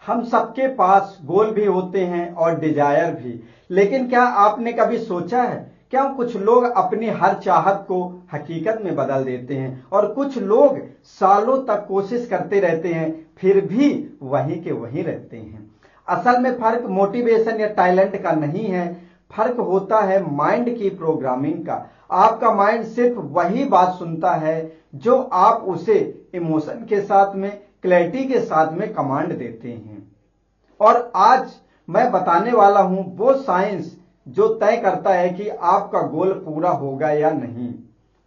हम सबके पास गोल भी होते हैं और डिजायर भी, लेकिन क्या आपने कभी सोचा है क्या कुछ लोग अपनी हर चाहत को हकीकत में बदल देते हैं और कुछ लोग सालों तक कोशिश करते रहते हैं फिर भी वहीं के वहीं रहते हैं। असल में फर्क मोटिवेशन या टैलेंट का नहीं है, फर्क होता है माइंड की प्रोग्रामिंग का। आपका माइंड सिर्फ वही बात सुनता है जो आप उसे इमोशन के साथ में, क्लैरिटी के साथ में कमांड देते हैं। और आज मैं बताने वाला हूं वो साइंस जो तय करता है कि आपका गोल पूरा होगा या नहीं।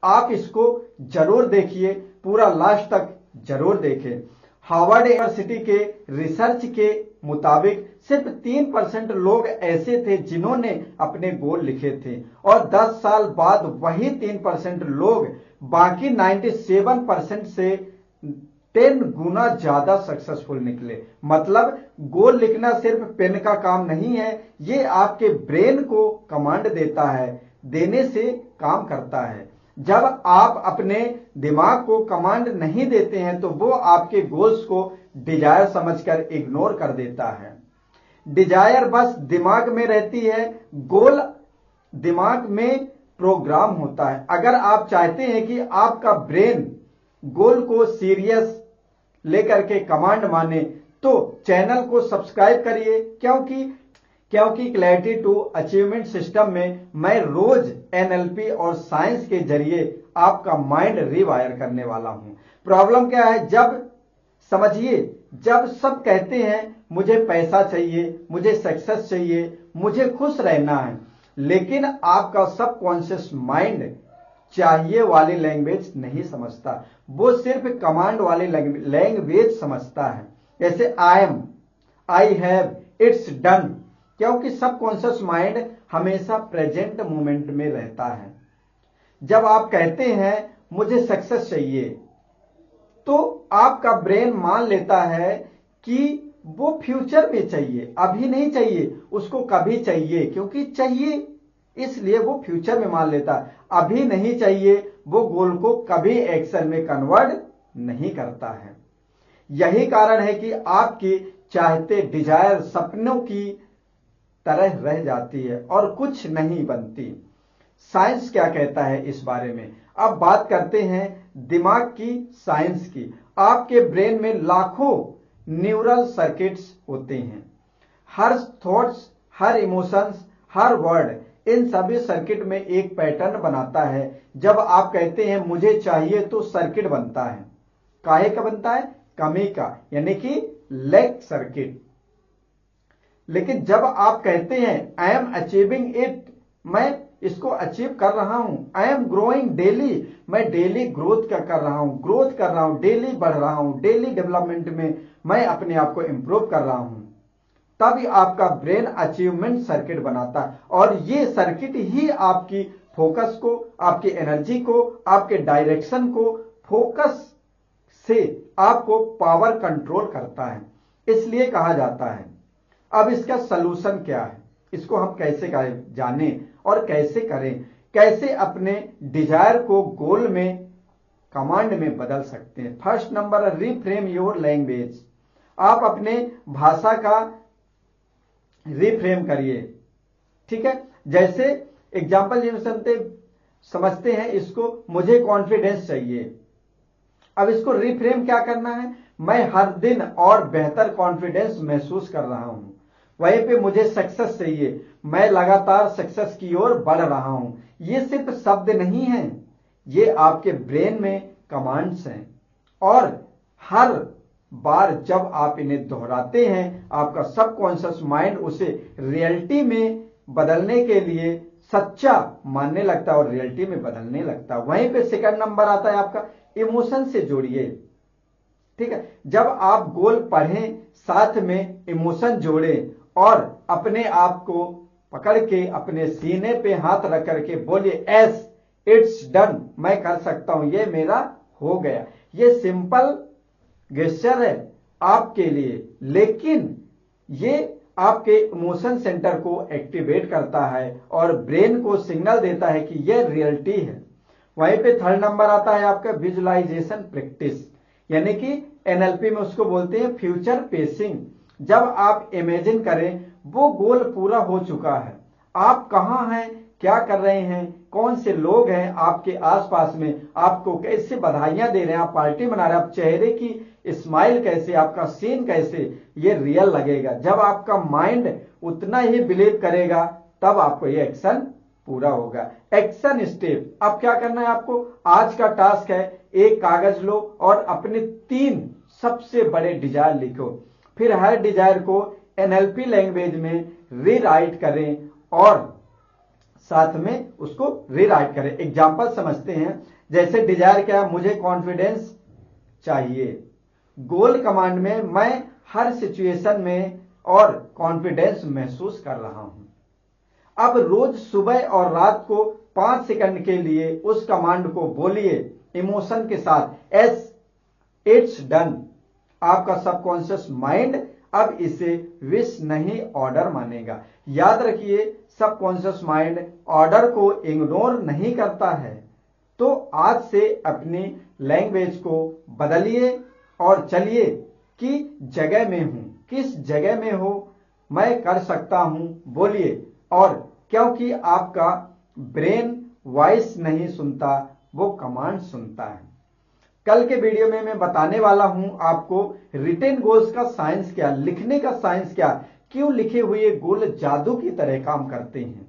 आप इसको जरूर देखिए, पूरा लास्ट तक जरूर देखें। हार्वर्ड यूनिवर्सिटी के रिसर्च के मुताबिक सिर्फ 3% लोग ऐसे थे जिन्होंने अपने गोल लिखे थे और 10 साल बाद वही 3% लोग बाकी 97% से 10 गुना ज्यादा सक्सेसफुल निकले। मतलब गोल लिखना सिर्फ पेन का काम नहीं है, ये आपके ब्रेन को कमांड देता है, देने से काम करता है। जब आप अपने दिमाग को कमांड नहीं देते हैं तो वो आपके गोल्स को डिजायर समझकर इग्नोर कर देता है। डिजायर बस दिमाग में रहती है, गोल दिमाग में प्रोग्राम होता है। अगर आप चाहते हैं कि आपका ब्रेन गोल को सीरियस लेकर के कमांड माने तो चैनल को सब्सक्राइब करिए, क्योंकि क्लैरिटी टू अचीवमेंट सिस्टम में मैं रोज एनएलपी और साइंस के जरिए आपका माइंड रिवायर करने वाला हूं। प्रॉब्लम क्या है, जब सब कहते हैं मुझे पैसा चाहिए, मुझे सक्सेस चाहिए, मुझे खुश रहना है, लेकिन आपका सबकॉन्शियस माइंड चाहिए वाली लैंग्वेज नहीं समझता, वो सिर्फ कमांड वाली लैंग्वेज समझता है। जैसे I am, I have, it's done, क्योंकि सबकॉन्शियस माइंड हमेशा प्रेजेंट मोमेंट में रहता है। जब आप कहते हैं मुझे सक्सेस चाहिए तो आपका ब्रेन मान लेता है कि वो फ्यूचर में चाहिए, अभी नहीं चाहिए, उसको कभी चाहिए, क्योंकि चाहिए इसलिए वो फ्यूचर में मान लेता है। अभी नहीं चाहिए, वो गोल को कभी एक्शन में कन्वर्ट नहीं करता है। यही कारण है कि आपकी चाहते डिजायर सपनों की तरह रह जाती है और कुछ नहीं बनती। साइंस क्या कहता है इस बारे में? अब बात करते हैं दिमाग की साइंस की। आपके ब्रेन में लाखों न्यूरल सर्किट्स होते हैं। हर थॉट्स, हर इमोशंस, हर वर्ड, इन सभी सर्किट में एक पैटर्न बनाता है। जब आप कहते हैं मुझे चाहिए तो सर्किट बनता है। काहे का बनता है? कमी का, यानी कि लैक सर्किट। लेकिन जब आप कहते हैं आई एम अचीविंग इट, मैं इसको अचीव कर रहा हूं, आई एम ग्रोइंग डेली, मैं डेली ग्रोथ कर रहा हूं, डेली बढ़ रहा हूं, डेली डेवलपमेंट में मैं अपने आप को इंप्रूव कर रहा हूं, तभी आपका ब्रेन अचीवमेंट सर्किट बनाता है। और ये सर्किट ही आपकी फोकस को, आपकी एनर्जी को, आपके डायरेक्शन को, फोकस से आपको पावर कंट्रोल करता है। इसलिए कहा जाता है। अब इसका सलूशन क्या है, इसको हम कैसे जाने और कैसे करें, कैसे अपने डिजायर को गोल में, कमांड में बदल सकते हैं। First number, reframe your language. आप अपने भाषा का रिफ्रेम करिए, ठीक है। जैसे एग्जाम्पल समझते हैं इसको, मुझे कॉन्फिडेंस चाहिए। अब इसको रिफ्रेम क्या करना है? मैं हर दिन और बेहतर कॉन्फिडेंस महसूस कर रहा हूं। वहीं पे मुझे सक्सेस चाहिए, मैं लगातार सक्सेस की ओर बढ़ रहा हूं। ये सिर्फ शब्द नहीं है, ये आपके ब्रेन में कमांड्स हैं और हर बार जब आप इन्हें दोहराते हैं आपका सबकॉन्शियस माइंड उसे रियलिटी में बदलने के लिए सच्चा मानने लगता है और रियलिटी में बदलने लगता है। वहीं पे सेकंड नंबर आता है आपका, इमोशन से जोड़िए, ठीक है। जब आप गोल पढ़ें साथ में इमोशन जोड़ें और अपने आप को पकड़ के अपने सीने पे हाथ रख करके बोलिए एस इट्स डन, मैं कर सकता हूं, ये मेरा हो गया। ये सिंपल गेस्चर है आपके लिए, लेकिन ये आपके इमोशन सेंटर को एक्टिवेट करता है और ब्रेन को सिग्नल देता है कि यह रियलिटी है। वहीं पे थर्ड नंबर आता है आपका विजुअलाइजेशन प्रैक्टिस, यानी कि एनएलपी में उसको बोलते हैं फ्यूचर पेसिंग। जब आप इमेजिन करें वो गोल पूरा हो चुका है, आप कहां हैं, क्या कर रहे हैं, कौन से लोग हैं आपके आसपास में, आपको कैसे बधाइयां दे रहे हैं, आप पार्टी मना रहे हैं, आप चेहरे की स्माइल कैसे, आपका सीन कैसे, ये रियल लगेगा। जब आपका माइंड उतना ही बिलीव करेगा तब आपको ये एक्शन पूरा होगा। एक्शन स्टेप, अब क्या करना है आपको, आज का टास्क है, एक कागज लो और अपने 3 सबसे बड़े डिजायर लिखो, फिर हर डिजायर को एनएलपी लैंग्वेज में रीराइट करें और साथ में उसको रीराइट करें। एग्जांपल समझते हैं, जैसे डिजायर क्या है, मुझे कॉन्फिडेंस चाहिए। गोल कमांड में मैं हर सिचुएशन में और कॉन्फिडेंस महसूस कर रहा हूं। अब रोज सुबह और रात को 5 सेकंड के लिए उस कमांड को बोलिए इमोशन के साथ, एस इट्स डन। आपका सबकॉन्शियस माइंड अब इसे विश नहीं ऑर्डर मानेगा। याद रखिए, सबकॉन्शियस माइंड ऑर्डर को इग्नोर नहीं करता है। तो आज से अपनी लैंग्वेज को बदलिए और चलिए कि जगह में हूं, किस जगह में हो, मैं कर सकता हूं, बोलिए। और क्योंकि आपका ब्रेन वॉइस नहीं सुनता, वो कमांड सुनता है। कल के वीडियो में मैं बताने वाला हूं आपको रिटेन गोल्स का साइंस क्या, लिखने का साइंस क्या, क्यों लिखे हुए गोल जादू की तरह काम करते हैं।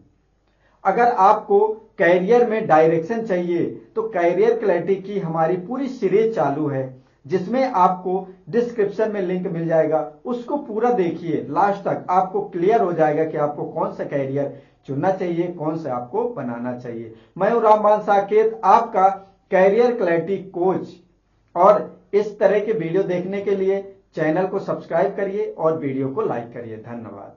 अगर आपको कैरियर में डायरेक्शन चाहिए तो कैरियर क्लैरिटी की हमारी पूरी सीरीज चालू है, जिसमें आपको डिस्क्रिप्शन में लिंक मिल जाएगा, उसको पूरा देखिए लास्ट तक, आपको क्लियर हो जाएगा कि आपको कौन सा कैरियर चुनना चाहिए, कौन सा आपको बनाना चाहिए। मैं हूं रामबान साकेत, आपका कैरियर क्लैरिटी कोच, और इस तरह के वीडियो देखने के लिए चैनल को सब्सक्राइब करिए और वीडियो को लाइक करिए। धन्यवाद।